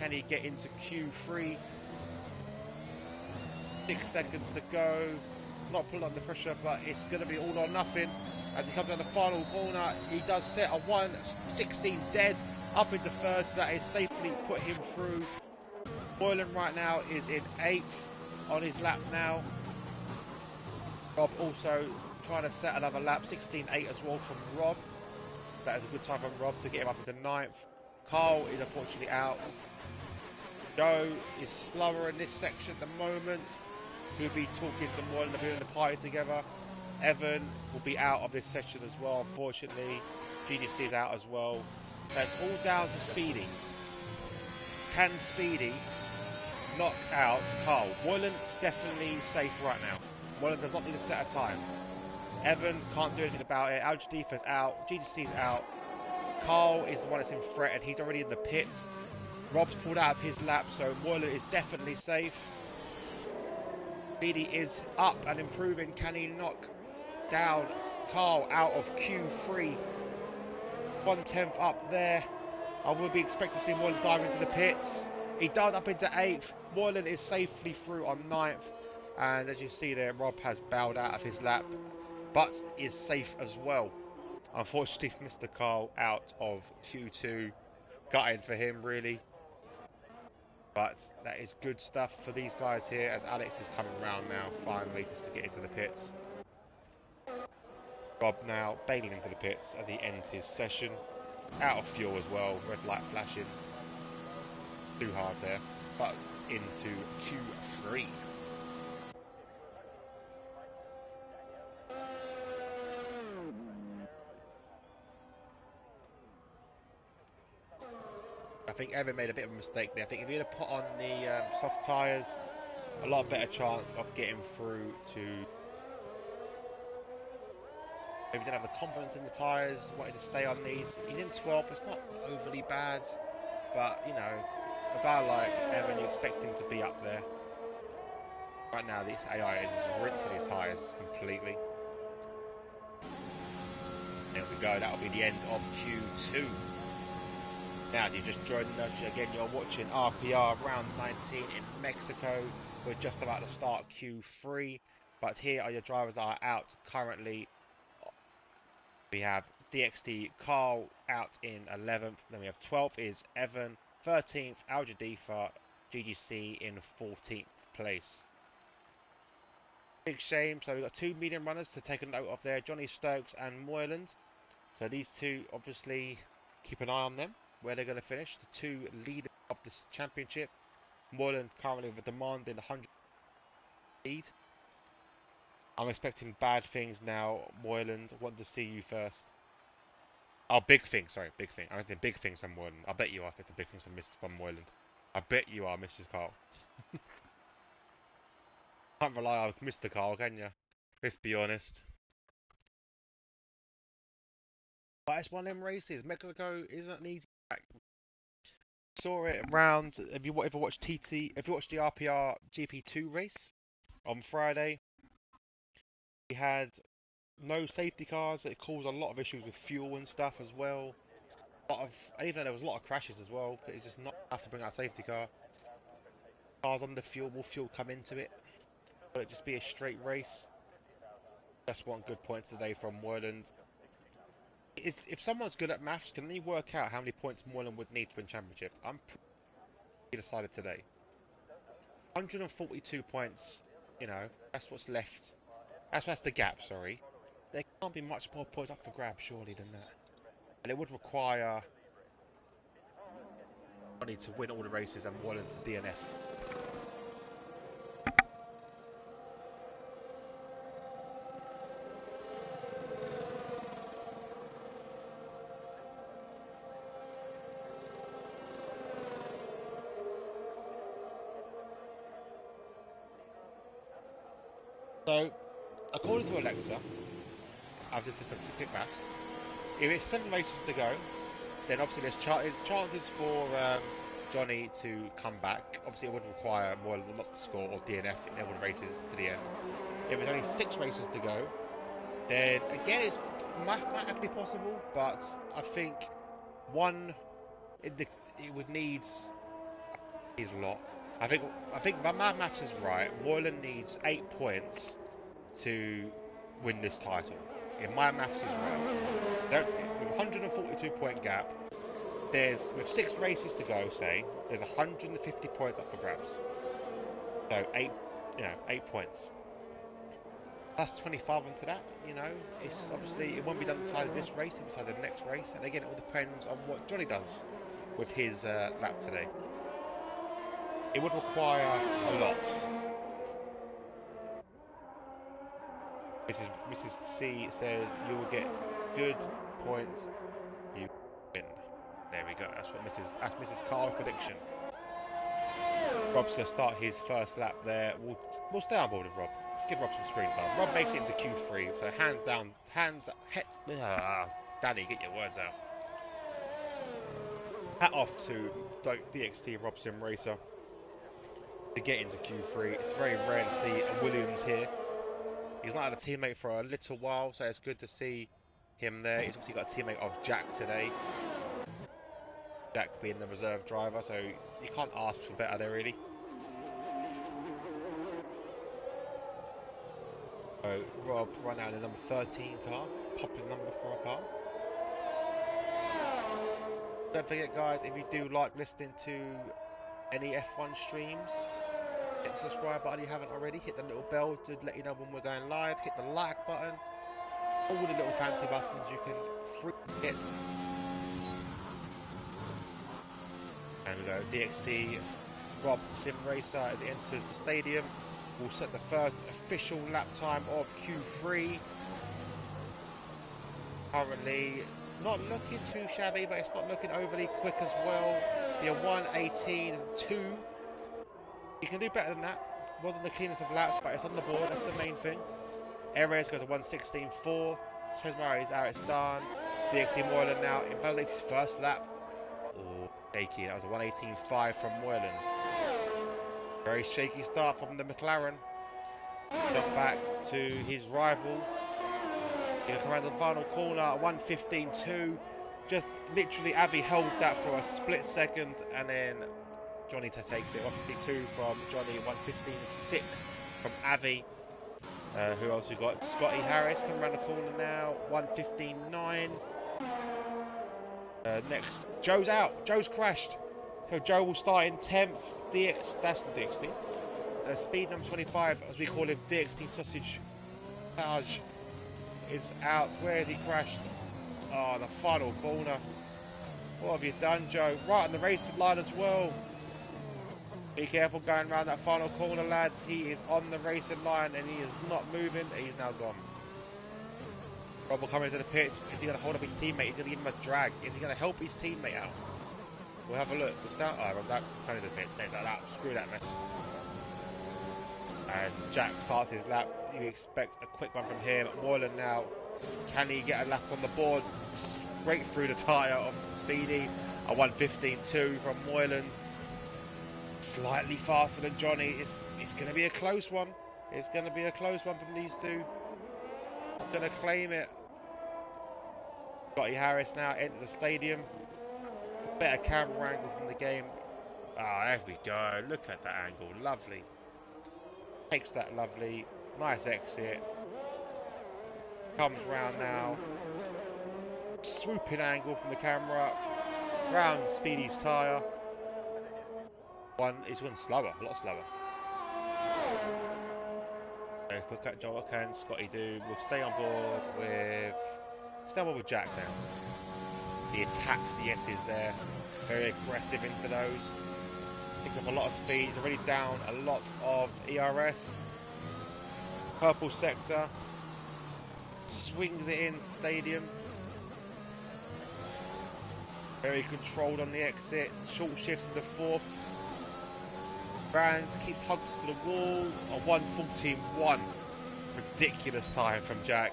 Can he get into Q3? 6 seconds to go. Not pulling under pressure, but it's going to be all or nothing. As he comes down the final corner, he does set a 1:16 dead up into third, so that is safely put him through. Moylan right now is in 8th on his lap now. Rob also trying to set another lap, 16.8 as well from Rob. So that is a good time from Rob to get him up into 9th. Carl is unfortunately out. Joe is slower in this section at the moment. He'll be talking to Moylan, they'll be in the party together. Evan will be out of this session as well, unfortunately. GDC is out as well. So it's all down to Speedy. Can Speedy knock out Carl? Moylan definitely safe right now. Moylan does not need to set a time. Evan can't do anything about it. Al Jadifa's out. GDC's out. Carl is the one that's in threat and he's already in the pits. Rob's pulled out of his lap, so Moylan is definitely safe. Speedy is up and improving. Can he knock down Carl out of Q3? 1/10 up there. I would be expecting to see Moylan dive into the pits. He does up into 8th. Moylan is safely through on 9th. And as you see there, Rob has bowed out of his lap, but is safe as well. Unfortunately, Mr. Carl out of Q2. Gutting for him, really. But that is good stuff for these guys here, as Alex is coming round now, finally, just to get into the pits. Rob now bailing into the pits as he ends his session. Out of fuel as well, red light flashing. Too hard there, but into Q3. I think Evan made a bit of a mistake there. I think if he'd have put on the soft tyres, a lot better chance of getting through to... Maybe didn't have the confidence in the tyres, wanted to stay on these. He's in 12th, it's not overly bad, but you know, a guy like Evan, you expect him to be up there. Right now, this AI is rinsing his tyres completely. There we go, that'll be the end of Q2. Now, if you've just joined us again, you're watching RPR round 19 in Mexico. We're just about to start Q3, but here are your drivers that are out currently. We have DXT Carl out in 11th, then we have 12th is Evan, 13th Al Jadifa, GGC in 14th place. Big shame, so we've got 2 medium runners to take a note of there, Johnny Stokes and Moylan. So these two, obviously, keep an eye on them, where they're going to finish. The 2 leaders of this championship. Moylan currently with a demanding 100 lead. I'm expecting bad things now. Moylan, want to see you first. Oh, big things, sorry, big thing. I'm expecting big things from Moylan. I bet you are expecting big things from Moylan. I bet you are, Mrs. Carl. Can't rely on Mr. Carl, can you? Let's be honest. But it's one of them races. Mexico isn't an easy track. Saw it around. If you ever watched if you watched the RPR GP2 race on Friday, we had no safety cars. It caused a lot of issues with fuel and stuff as well. Even though there was a lot of crashes as well, but it's just not enough to bring out a safety car. Cars under fuel, will fuel come into it? Will it just be a straight race? That's one good point today from Moylan. If someone's good at maths, can they work out how many points Moylan would need to win championship? I'm pretty decided today. 142 points, you know, that's what's left. That's the gap, sorry. There can't be much more points up for grabs, surely, than that. And it would require money to win all the races and Moylan to DNF. So, according to Alexa, I've just did some quick maths. If it's 7 races to go, then obviously there's chances for Johnny to come back. Obviously, it would require more than not to score or DNF in all the races to the end. If there's only 6 races to go, then again it's mathematically possible, but I think it would need a lot. I think my maths is right. Moylan needs 8 points to win this title. If my maths is right, with a 142 point gap, with 6 races to go, say there's 150 points up for grabs. So 8 points. Plus 25 onto that, it's obviously, it won't be done inside of this race, it'll be inside the next race, and again, it all depends on what Johnny does with his lap today. It would require a lot. Mrs. C says you will get good points, you win. There we go. That's Mrs. Carr's prediction. Rob's going to start his first lap there. We'll stay on board with Rob. Let's give Rob some screen time. Rob makes it into Q3, so Danny, get your words out. Hat off to DXT Rob Sim Racer to get into Q3. It's very rare to see a Williams here. He's not had a teammate for a little while, so it's good to see him there. He's obviously got a teammate of Jack today. Jack being the reserve driver, so you can't ask for better there, really. So Rob run out in the number 13 car, popular number for a car. Don't forget, guys, if you do like listening to any F1 streams, hit the subscribe button if you haven't already. Hit the little bell to let you know when we're going live. Hit the like button. All the little fancy buttons you can hit. And we go DXT Rob Sim Racer as it enters the stadium. We'll set the first official lap time of Q3. Currently, it's not looking too shabby, but it's not looking overly quick as well. Be a 1:18.2. You can do better than that. Wasn't the cleanest of laps, but it's on the board. That's the main thing. Ares goes to 1:16.4. Chesmar is Aristan. DXT Moylan now invalidates his first lap. Oh, shaky. That was a 1:18.5 from Moylan. Very shaky start from the McLaren. Jump back to his rival. He'll come around the final corner at 1:15.2. Just literally, Avi held that for a split second, and then Johnny takes it. 1:52 from Johnny, 1:15.6 from Avi. Who else we got? Scotty Harris coming around the corner now, 1:15.9. Next, Joe's out. Joe's crashed. So Joe will start in 10th. That's the DXT. Speed number 25, as we call him, DXT Sausage Taj, is out. Where has he crashed? Oh, the final corner. What have you done, Joe? Right on the racing line as well. Be careful going around that final corner, lads. He is on the racing line and he is not moving. He's now gone. Rob will come into the pits. Is he going to hold up his teammate? Is he going to give him a drag? Is he going to help his teammate out? We'll have a look. We'll start. Oh, Rob, coming to the pits. Like that. Screw that mess. As Jack starts his lap, you expect a quick one from him. Moylan now. Can he get a lap on the board? Straight through the tyre of Speedy. A 1:15.2 from Moylan. Slightly faster than Johnny. It's going to be a close one. It's going to be a close one from these two. Going to claim it. Scotty Harris now enter the stadium. Better camera angle from the game. Ah, there we go. Look at that angle. Lovely. Takes that lovely. Nice exit. Comes round now. Swooping angle from the camera. Round Speedy's tyre. He's gone slower, a lot slower. Look at Joel and Scotty do. We'll stay on board with Jack now. He attacks the S's there. Very aggressive into those. Picks up a lot of speed. He's already down a lot of ERS. Purple sector. Swings it into stadium. Very controlled on the exit. Short shifts into fourth. Brands keeps hugs to the wall. A 1:14.1. Ridiculous time from Jack.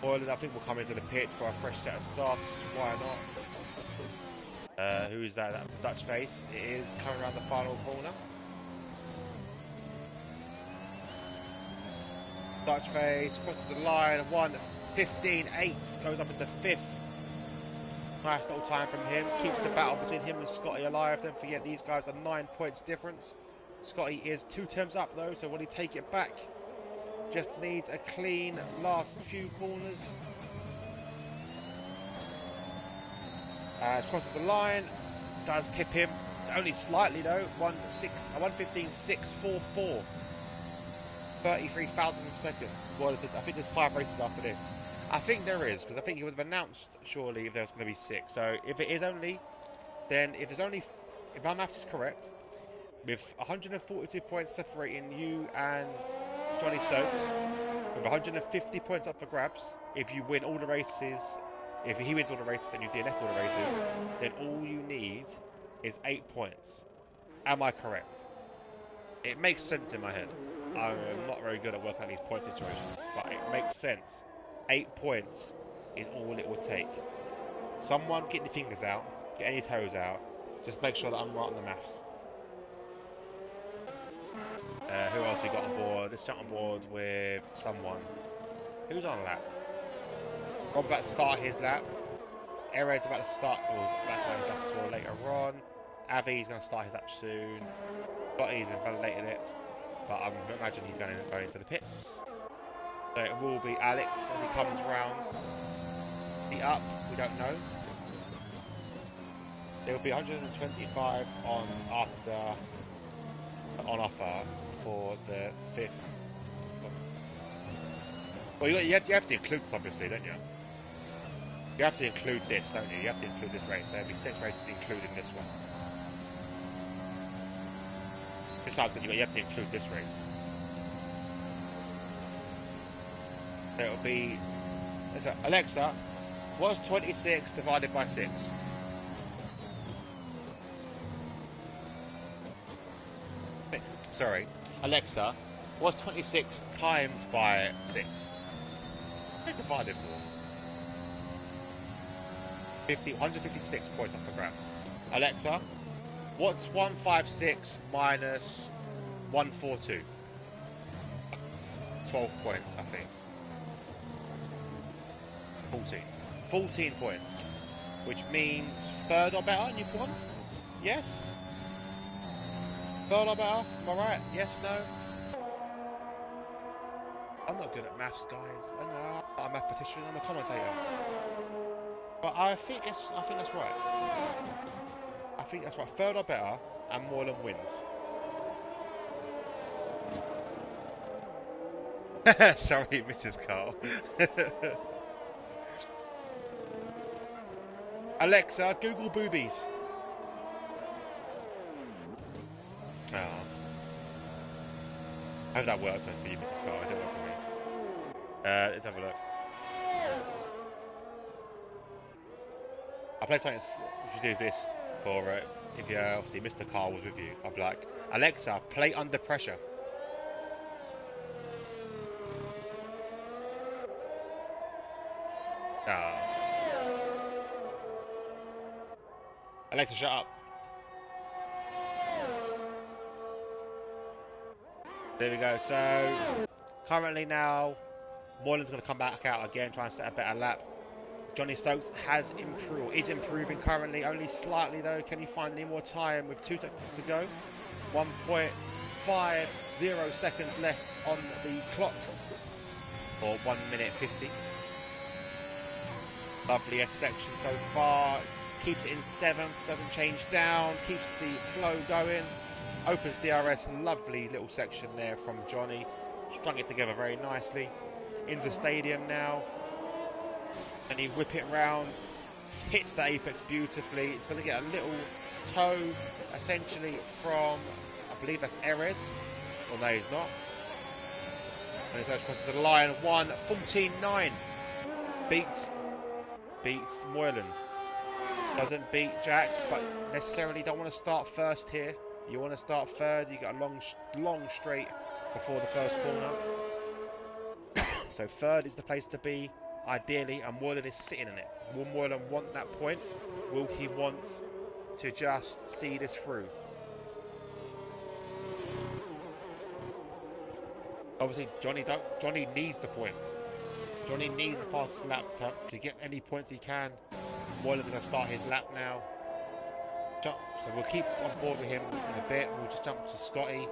Moylan, I think, will come into the pits for a fresh set of softs. Why not? Who is that? That Dutch face. It is coming around the final corner. Dutch face crosses the line. 1:15.8 goes up into 5th. Nice little time from him. Keeps the battle between him and Scotty alive. Don't forget, these guys are 9 points difference. Scotty is 2 turns up though, so will he take it back? Just needs a clean last few corners. Crosses the line. Does pip him. Only slightly though. 1:15.644. 33 thousandths of seconds. Well, I think there's 5 races after this. I think there is, because I think he would have announced surely if there's going to be 6. So if it is only, then if my maths is correct, with 142 points separating you and Johnny Stokes, with 150 points up for grabs, if you win all the races, if he wins all the races and you DNF all the races, then all you need is 8 points. Am I correct? It makes sense in my head. I'm not very good at working out these point situations, but it makes sense. 8 points is all it will take. Someone get your fingers out, get any toes out, just make sure that I'm right on the maths. Who else we got on board? Let's jump on board with someone. Who's on lap? Rob's about to start his lap. Erez about to start, that's his lap as well later on. Avi's going to start his lap soon. Scotty's invalidated it, but I imagine he's going to go into the pits. So it will be Alex as he comes round. The up, we don't know. There will be 125 on offer for the 5th. Well, you have to include this, obviously, don't you? You have to include this, don't you? You have to include this race. So there'll be 6 races including this one. Besides, you have to include this race. So it'll be. So Alexa, what's 26 divided by 6? Sorry, Alexa, what's 26 times by 6? What's it divided for? 156 points up for grabs. Alexa, what's 156 minus 142? 12 points, I think. 14 points, which means 3rd or better, and you've won? Yes? 3rd or better? Am I right? Yes, no? I'm not good at maths, guys. I know, I'm a mathematician, I'm a commentator. But I think that's right. I think that's right. 3rd or better, and Moylan wins. Sorry, Mrs. Carl. Alexa, Google boobies. Oh. I hope that worked for you, Mrs. Carl. It didn't work for me. Let's have a look. I played something. If you do this for if you obviously Mr. Carl was with you, I'd be like, Alexa, play Under Pressure. Oh. Alexa, shut up. There we go. So currently now, Moylan's going to come back out again, try and set a better lap. Johnny Stokes has improved. Is improving currently, only slightly though. Can he find any more time with 2 seconds to go? 1.50 seconds left on the clock, or 1:50. Lovely S section so far. Keeps it in 7th, doesn't change down. Keeps the flow going. Opens DRS. Lovely little section there from Johnny. Strung it together very nicely. In the stadium now. And he whip it round, hits the apex beautifully. It's going to get a little toe, essentially, from, I believe that's Erez. Well, no, he's not. And it's crosses the line. 1:14.9. Beats Moylan. Doesn't beat Jack, but necessarily don't want to start first here. You want to start 3rd. You got a long straight before the first corner. So 3rd is the place to be. ideally, and Moylan is sitting in it. Will Moylan want that point? Will he want to just see this through? Obviously, Johnny needs the point. Johnny needs the fastest lap to get any points he can. Moylan's going to start his lap now. So we'll keep on board with him in a bit. We'll just jump to Scotty.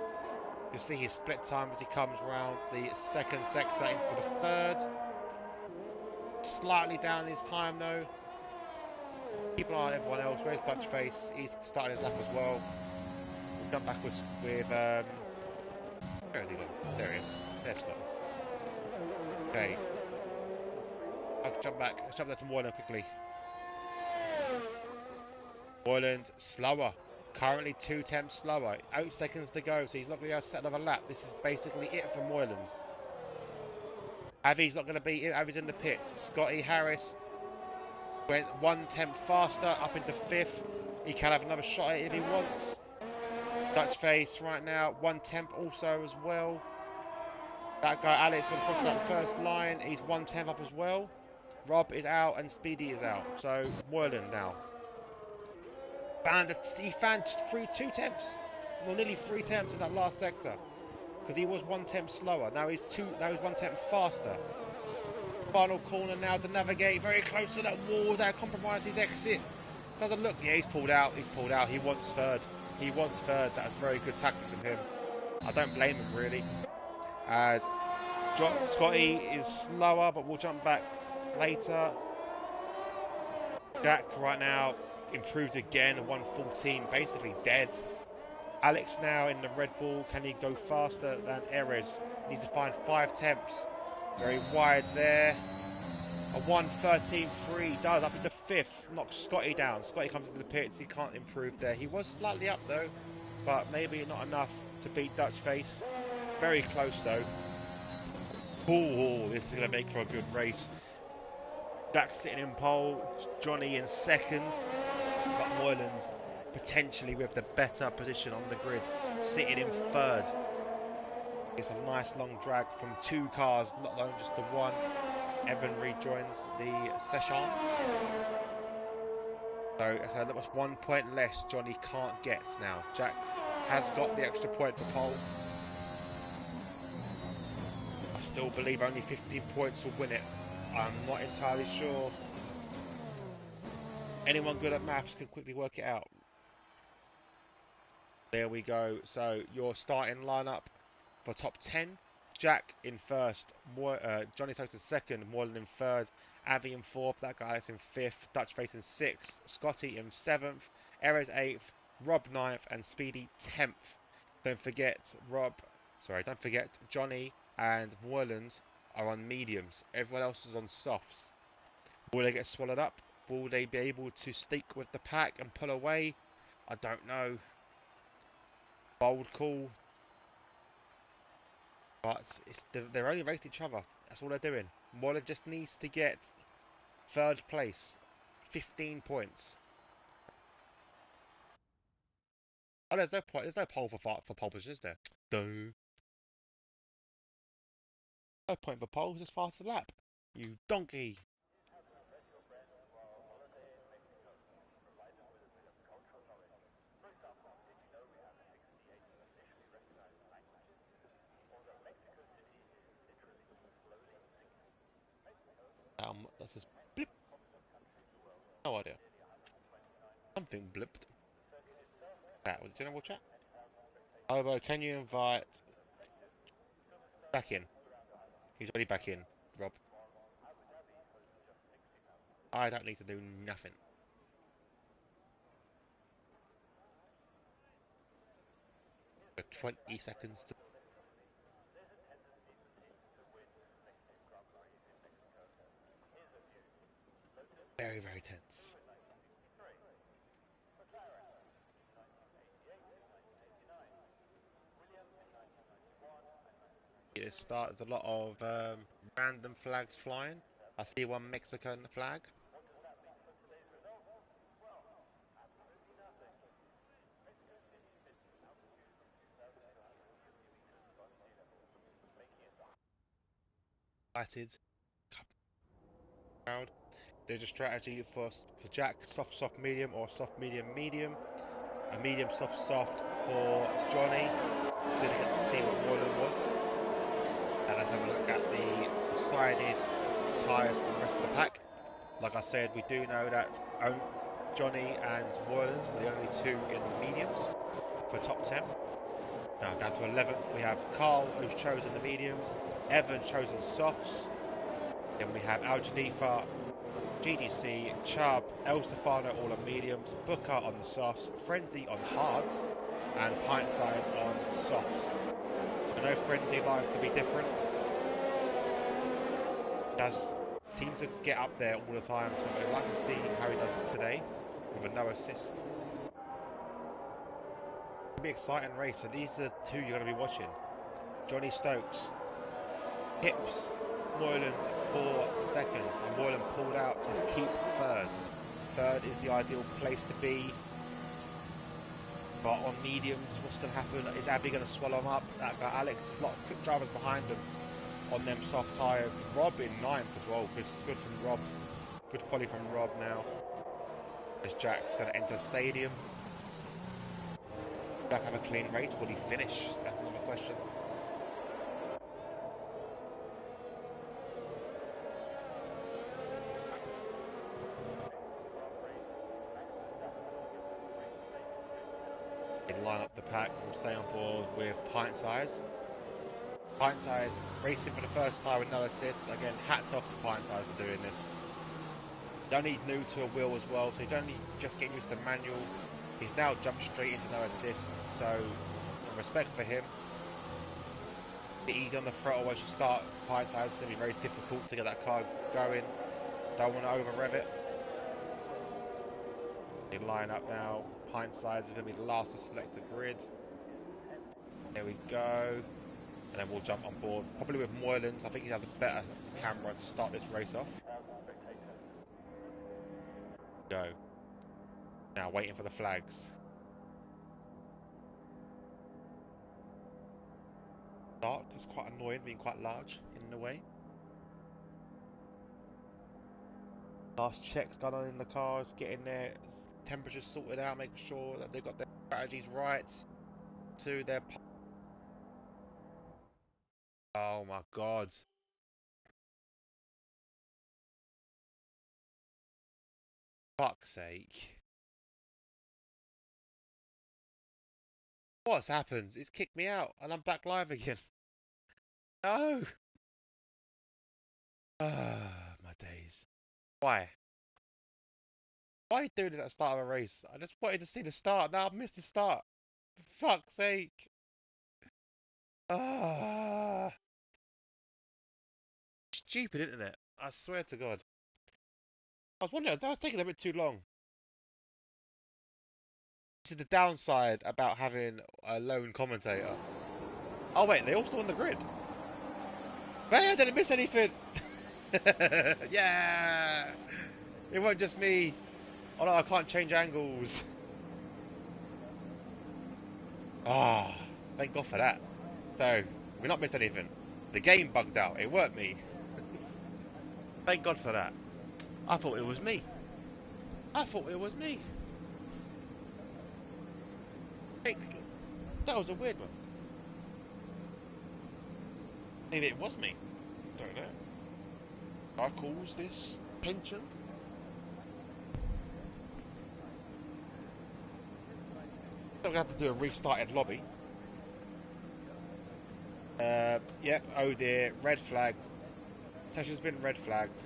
You'll see his split time as he comes round the second sector into the third. Slightly down his time though. Keep an eye on everyone else. Where's Dutch Face? He's starting his lap as well. We'll jump back with where is he gone? There he is. There's Scotty. Okay. I'll jump back. Let's jump there to Moylan quickly. Moylan slower. Currently 2 tenths slower. 8 seconds to go, so he's not going to be able to set another lap. This is basically it for Moylan. Avi's not going to beat him. Avi's in the pits. Scotty Harris went 1 tenth faster up into 5th. He can have another shot at it if he wants. Dutch Face right now 1 tenth also as well. That guy Alex going to cross that first line. He's 1 tenth up as well. Rob is out and Speedy is out. So Moylan now. He found 2 tenths, well, nearly 3 tenths in that last sector, because he was 1 tenth slower. Now he's 1 tenth faster. Final corner now to navigate. Very close to that wall. That compromise his exit. Doesn't look. Yeah, he's pulled out. He's pulled out. He wants third. He wants third. That's very good tactics from him. I don't blame him really. As Scotty is slower, but we'll jump back later. Jack right now improved again, 114, basically dead. Alex now in the Red Bull, can he go faster than Erez? Needs to find 5 tenths. Very wide there. A 1:13.3 does up into 5th, knocks Scotty down. Scotty comes into the pits, he can't improve there. He was slightly up though, but maybe not enough to beat Dutch Face. Very close though. Oh, this is going to make for a good race. Jack sitting in pole, Johnny in second, but Moylan's potentially with the better position on the grid, sitting in third. It's a nice long drag from 2 cars, not only just the one. Evan rejoins the session. So that was 1 point less Johnny can't get now. Jack has got the extra point for pole. I still believe only 15 points will win it. I'm not entirely sure. Anyone good at maths can quickly work it out. There we go. So your starting lineup for top 10. Jack in first. Johnny Toast in second. Moylan in third. Avi in fourth. That guy is in fifth. Dutch Face in sixth. Scotty in seventh. Erez 8th. Rob 9th. And Speedy 10th. Don't forget Johnny and Moylan are on mediums. Everyone else is on softs. Will they get swallowed up? Will they be able to stick with the pack and pull away? I don't know. Bold call. But they're only racing each other. That's all they're doing. Moylan just needs to get third place. 15 points. Oh, there's no point. There's no pole for pole position, is there? No. No point for pole. Just faster lap. You donkey. That's just blip. No idea. Something blipped. That was general chat. Obo, can you invite back in? He's already back in, Rob. I don't need to do nothing. For 20 seconds to... Very, very tense. It starts a lot of random flags flying. I see one Mexican flag. Excited. crowd. There's a strategy for Jack, soft, medium, or soft, medium. A medium, soft for Johnny. Didn't get to see what Moylan was. And let's have a look at the decided tyres for the rest of the pack. Like I said, we do know that Johnny and Moylan were the only two in the mediums for top 10. Now down to 11th, we have Carl, who's chosen the mediums, Evan chosen softs. Then we have Al Jadifa, GDC, Chubb, El Stefano all on mediums, Booker on the softs, Frenzy on hards, and Pint Size on softs. So I know Frenzy likes to be different. Does seem to get up there all the time, so I'd like to see how he does today with a no assist. It'll be an exciting race, so these are the two you're going to be watching. Johnny Stokes, Hips, Moylan for second, and Moylan pulled out to keep third. Third is the ideal place to be. But on mediums, what's going to happen? Is Abby going to swallow him up? That guy Alex, a lot of quick drivers behind him on them soft tyres. Rob in 9th as well. Good from Rob. Good quality from Rob now. As Jack's going to enter the stadium. Jack have a clean race. Will he finish? That's another question. Line up the pack, we'll stay on board with Pint Size. Pint Size racing for the first time with no assists. Again, hats off to Pint Size for doing this. Don't need new to a wheel as well, so he's only just getting used to manual. He's now jumped straight into no assists, so respect for him. Be easy on the throttle once you start Pint Size. It's going to be very difficult to get that car going. Don't want to over rev it. They line up now. Pint Size is going to be the last to select the grid. There we go. And then we'll jump on board. Probably with Moylan's. I think he's had a better camera to start this race off. Go. Now waiting for the flags. Dark is quite annoying, being quite large in the way. Last checks going on in the cars, getting their temperatures sorted out, making sure that they've got their strategies right to their... Oh my god. Fuck's sake. What's happened? It's kicked me out and I'm back live again. No! Ah, my days. Why? Why are you doing this at the start of a race? I just wanted to see the start. Now I've missed the start. For fuck's sake. Ah. Stupid, isn't it? I swear to God. I was wondering, that was taking a bit too long. This is the downside about having a lone commentator. Oh wait, they all still on the grid. Man, I didn't miss anything. Yeah. It wasn't just me. Oh no, I can't change angles. Ah, thank God for that. So, we're not missed anything. The game bugged out. It weren't me. Thank God for that. I thought it was me. I thought it was me. That was a weird one. Maybe it was me. Don't know. I calls this pension. So we're going to have to do a restarted lobby. Yep, oh dear, red flagged. Session's been red flagged.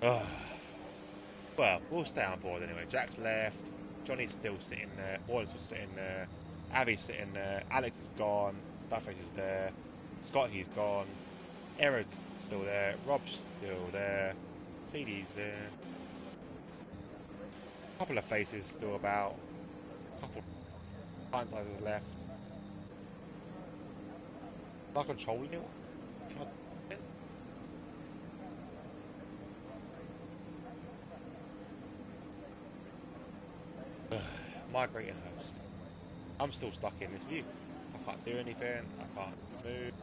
Ugh. Well, we'll stay on board anyway. Jack's left. Johnny's still sitting there. Wallace was sitting there. Abby's sitting there. Alex is gone. Duffage is there. Scott, he's gone. Era's still there. Rob's still there. Speedy's there. A couple of faces still about. A couple Pint Sizes left. Am I controlling it? Can I... Migrating host. I'm still stuck in this view. I can't do anything. I can't move.